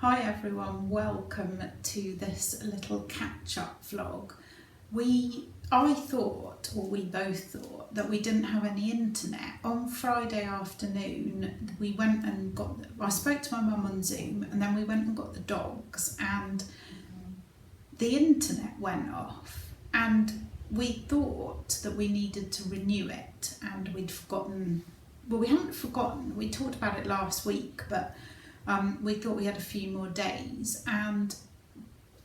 Hi everyone, welcome to this little catch-up vlog. I thought, or we both thought, that we didn't have any internet. On Friday afternoon, we went and I spoke to my mum on Zoom, and then we went and got the dogs, and the internet went off, and we thought that we needed to renew it, and we'd forgotten. Well, we hadn't forgotten, we talked about it last week, but we thought we had a few more days, and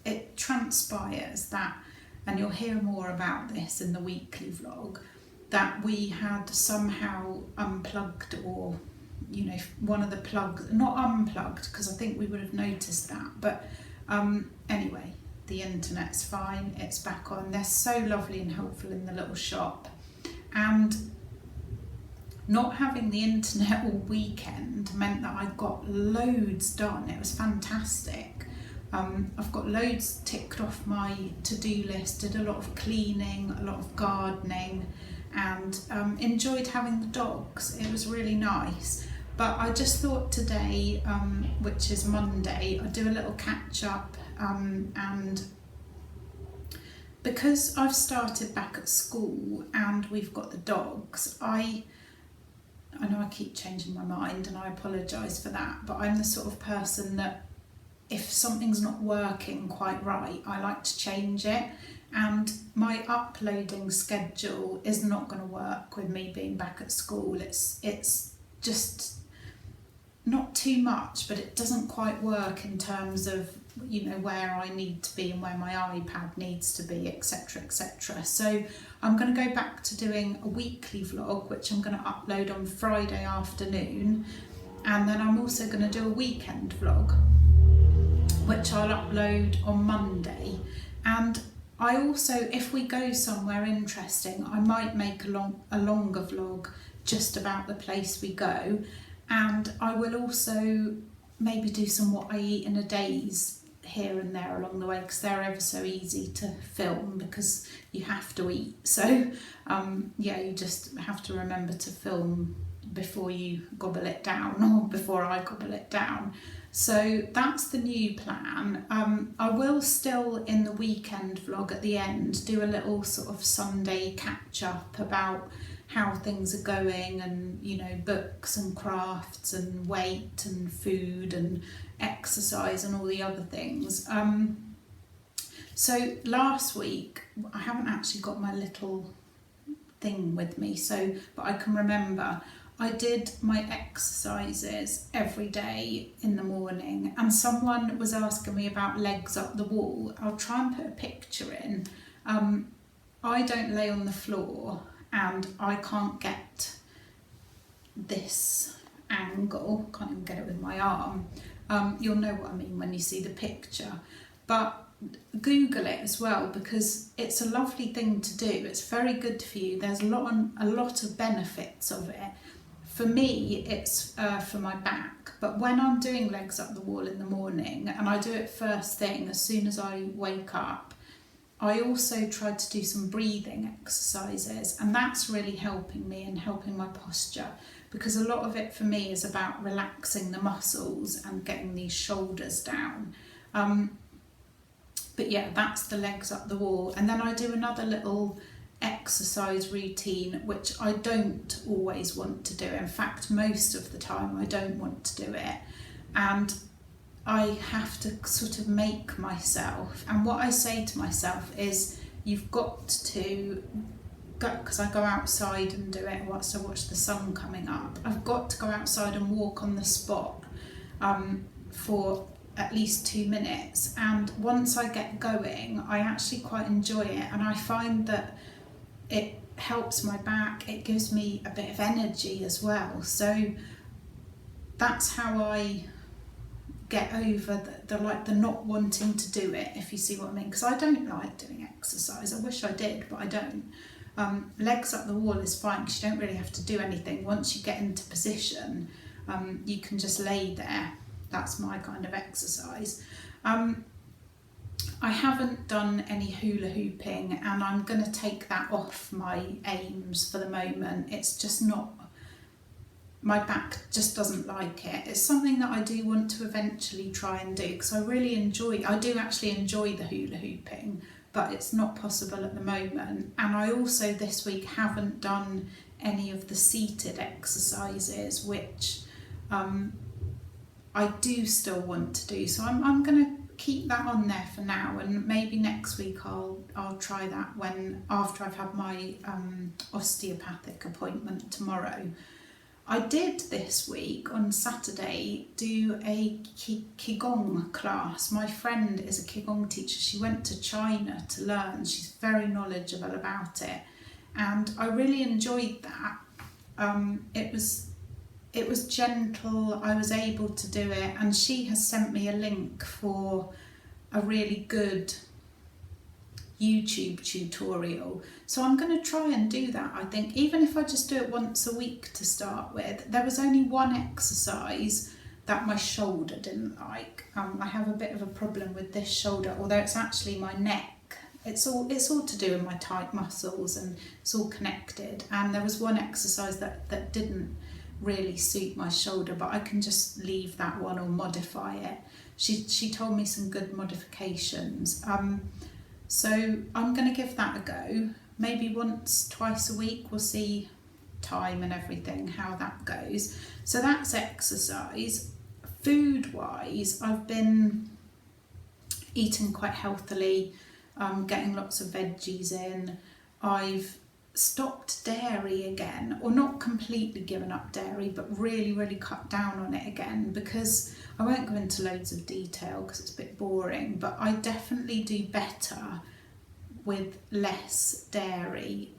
it transpires that, and you'll hear more about this in the weekly vlog, that we had somehow unplugged, or one of the plugs, not unplugged because I think we would have noticed that, but anyway, the internet's fine, it's back on. They're so lovely and helpful in the little shop, and not having the internet all weekend meant that I got loads done. It was fantastic. I've got loads ticked off my to-do list, did a lot of cleaning, a lot of gardening, and enjoyed having the dogs. It was really nice. But I just thought today, which is Monday, I'd do a little catch up, and because I've started back at school and we've got the dogs, I know I keep changing my mind and I apologise for that, but I'm the sort of person that if something's not working quite right, I like to change it, and my uploading schedule is not going to work with me being back at school. It's just not too much, but it doesn't quite work in terms of where I need to be and where my iPad needs to be, etc, etc. So I'm going to go back to doing a weekly vlog, which I'm going to upload on Friday afternoon, and then I'm also going to do a weekend vlog, which I'll upload on Monday. And I also, if we go somewhere interesting, I might make a longer vlog just about the place we go, and I will also maybe do some what I eat in a day's here and there along the way, because they're ever so easy to film because you have to eat. So you just have to remember to film before you gobble it down, or before I gobble it down. So that's the new plan. I will still, in the weekend vlog at the end, do a little sort of Sunday catch up about how things are going, and books and crafts and weight and food and exercise and all the other things. So last week, I haven't actually got my little thing with me, but I can remember I did my exercises every day in the morning, and someone was asking me about legs up the wall. I'll try and put a picture in. I don't lay on the floor, and I can't get this angle, can't even get it with my arm. You'll know what I mean when you see the picture, but Google it as well, because it's a lovely thing to do. It's very good for you. There's a lot of benefits of it. For me, it's for my back, but when I'm doing legs up the wall in the morning, and I do it first thing as soon as I wake up, I also tried to do some breathing exercises, and that's really helping me and helping my posture, because a lot of it for me is about relaxing the muscles and getting these shoulders down. But yeah, that's the legs up the wall. And then I do another little exercise routine, which I don't always want to do. In fact, most of the time I don't want to do it, and I have to sort of make myself. And what I say to myself is, you've got to go, because I go outside and do it whilst I watch the sun coming up. I've got to go outside and walk on the spot for at least 2 minutes, and once I get going, I actually quite enjoy it, and I find that it helps my back, it gives me a bit of energy as well. So that's how I get over the not wanting to do it, if you see what I mean, because I don't like doing exercise. I wish I did, but I don't. Legs up the wall is fine because you don't really have to do anything. Once you get into position, you can just lay there. That's my kind of exercise. I haven't done any hula hooping, and I'm going to take that off my aims for the moment. It's just not my back just doesn't like it. It's something that I do want to eventually try and do, because I do actually enjoy the hula hooping, but it's not possible at the moment. And I also this week haven't done any of the seated exercises, which I do still want to do. So I'm going to keep that on there for now, and maybe next week I'll try that after I've had my osteopathic appointment tomorrow. I did this week on Saturday do a Qigong class. My friend is a Qigong teacher. She went to China to learn. She's very knowledgeable about it, and I really enjoyed that. It was gentle. I was able to do it, and she has sent me a link for a really good YouTube tutorial. So I'm going to try and do that, I think, even if I just do it once a week to start with. There was only one exercise that my shoulder didn't like. I have a bit of a problem with this shoulder, although it's actually my neck. It's all to do with my tight muscles, and it's all connected. And there was one exercise that didn't really suit my shoulder, but I can just leave that one or modify it. She told me some good modifications. So I'm going to give that a go. Maybe once, twice a week. We'll see time and everything, how that goes. So that's exercise. Food-wise, I've been eating quite healthily, getting lots of veggies in. I've stopped dairy again, or not completely given up dairy, but really, really cut down on it again, because I won't go into loads of detail because it's a bit boring, but I definitely do better with less dairy.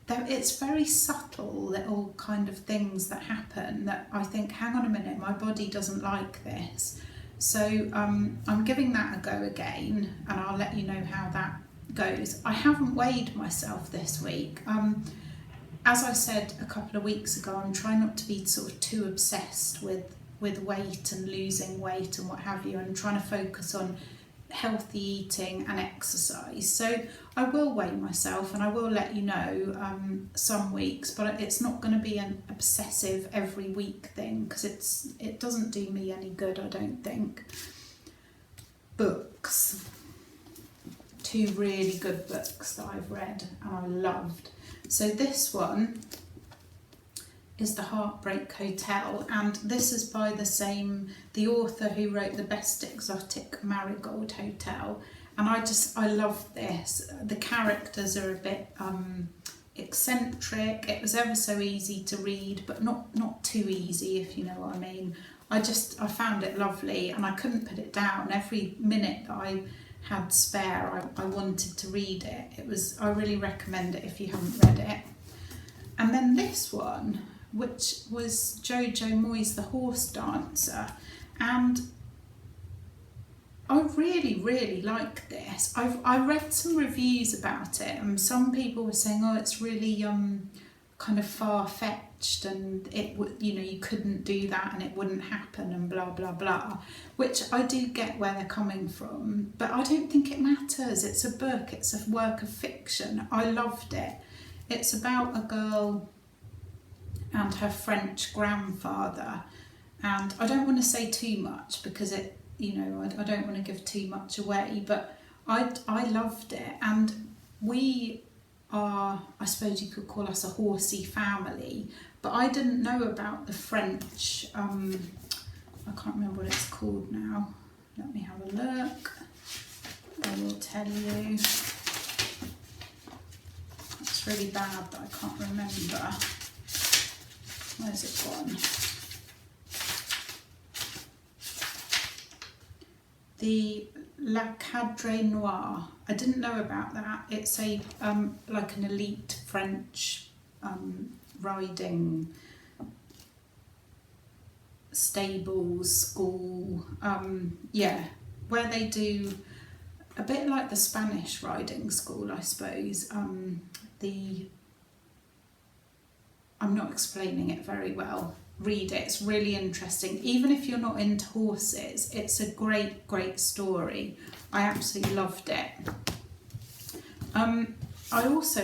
It's very subtle little kind of things that happen that I think, hang on a minute, my body doesn't like this. So I'm giving that a go again, and I'll let you know how that goes. I haven't weighed myself this week. As I said a couple of weeks ago, I'm trying not to be sort of too obsessed with weight and losing weight and what have you, and trying to focus on healthy eating and exercise. So I will weigh myself, and I will let you know some weeks, but it's not going to be an obsessive every week thing, because it doesn't do me any good, I don't think. Books. 2 really good books that I've read and I loved. So this one is The Heartbreak Hotel, and this is by the author who wrote The Best Exotic Marigold Hotel, and I love this. The characters are a bit eccentric. It was ever so easy to read, but not too easy, if you know what I mean. I found it lovely, and I couldn't put it down. Every minute that I had spare, I wanted to read it. I really recommend it if you haven't read it. And then this one, which was Jojo Moyes, The Horse Dancer, and I really, really like this. I read some reviews about it, and some people were saying, oh, it's really kind of far-fetched, and it would, you couldn't do that and it wouldn't happen, and blah blah blah, which I do get where they're coming from, but I don't think it matters. It's a book, it's a work of fiction. I loved it. It's about a girl and her French grandfather, and I don't want to say too much because I don't want to give too much away, but I loved it. And we are, I suppose you could call us a horsey family, but I didn't know about the French, I can't remember what it's called now. Let me have a look. I will tell you. It's really bad that I can't remember. Where's it gone? The La Cadre Noir. I didn't know about that. It's a like an elite French riding stables, school, where they do a bit like the Spanish riding school, I suppose. I'm not explaining it very well. Read it, it's really interesting. Even if you're not into horses, it's a great, great story. I absolutely loved it. I also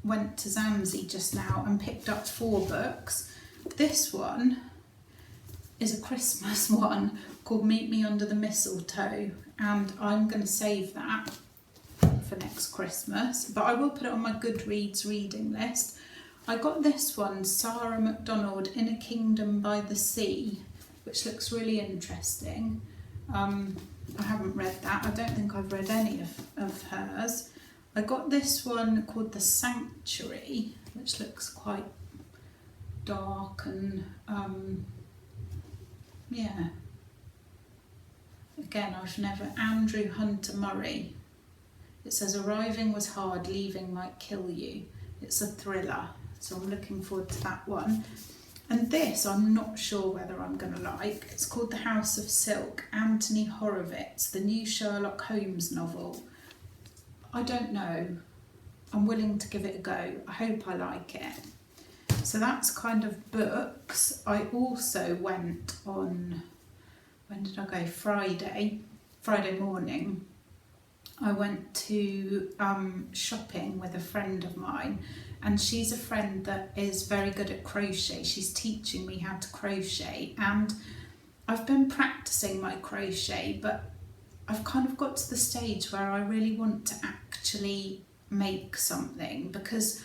went to Zamzi just now and picked up 4 books. This one is a Christmas one called Meet Me Under the Mistletoe, and I'm going to save that for next Christmas, but I will put it on my Goodreads reading list. I got this one, Sarah MacDonald, In a Kingdom by the Sea, which looks really interesting. I haven't read that. I don't think I've read any of hers. I got this one called The Sanctuary, which looks quite dark and yeah. Again, I've never, Andrew Hunter Murray. It says, arriving was hard, leaving might kill you. It's a thriller, so I'm looking forward to that one. And this, I'm not sure whether I'm going to like. It's called The House of Silk, Anthony Horowitz, the new Sherlock Holmes novel. I don't know. I'm willing to give it a go. I hope I like it. So that's kind of books. I also went on, when did I go? Friday morning. I went to shopping with a friend of mine, and she's a friend that is very good at crochet. She's teaching me how to crochet, and I've been practicing my crochet, but I've kind of got to the stage where I really want to actually make something, because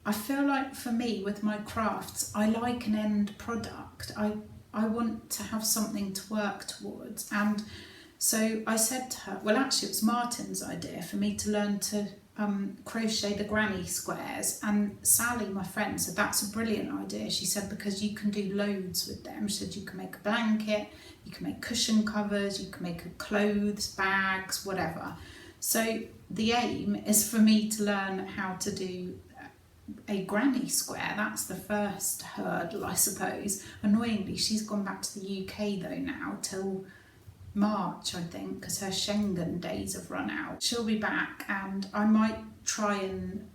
I feel like for me with my crafts, I like an end product. I want to have something to work towards, and so I said to her, well actually it was Martin's idea for me to learn to crochet the granny squares, and Sally, my friend, said that's a brilliant idea. She said because you can do loads with them. She said you can make a blanket, you can make cushion covers, you can make clothes, bags, whatever. So the aim is for me to learn how to do a granny square. That's the first hurdle, I suppose. Annoyingly, she's gone back to the UK though now till March, I think, because her Schengen days have run out. She'll be back, and I might try and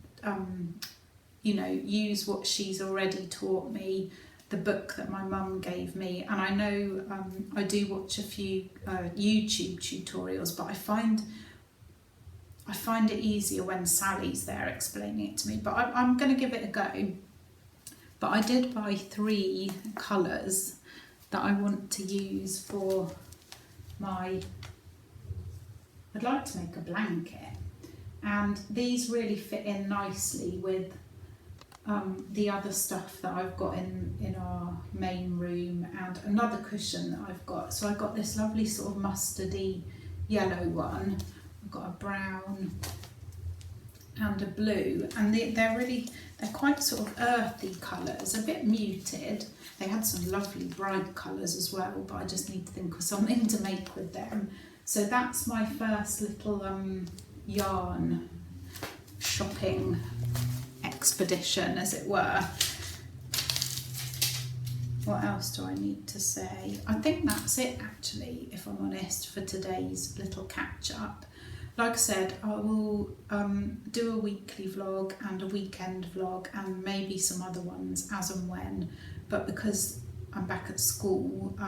use what she's already taught me, the book that my mum gave me. And I know I do watch a few YouTube tutorials, but I find it easier when Sally's there explaining it to me. But I'm going to give it a go. But I did buy 3 colours that I want to use for I'd like to make a blanket, and these really fit in nicely with the other stuff that I've got in our main room, and another cushion that I've got. So I got this lovely sort of mustardy yellow one, I've got a brown and a blue, and they're quite sort of earthy colours, a bit muted. They had some lovely bright colours as well, but I just need to think of something to make with them. So that's my first little yarn shopping expedition, as it were. What else do I need to say? I think that's it actually, if I'm honest, for today's little catch up. Like I said, I will do a weekly vlog and a weekend vlog, and maybe some other ones as and when. But because I'm back at school,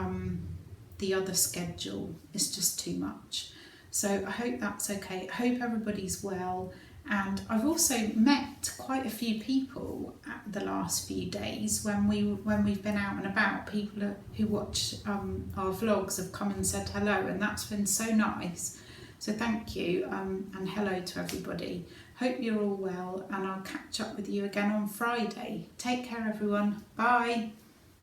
the other schedule is just too much. So I hope that's okay. I hope everybody's well. And I've also met quite a few people at the last few days when we've been out and about. People who watch our vlogs have come and said hello, and that's been so nice. So thank you, and hello to everybody. Hope you're all well, and I'll catch up with you again on Friday. Take care everyone. Bye.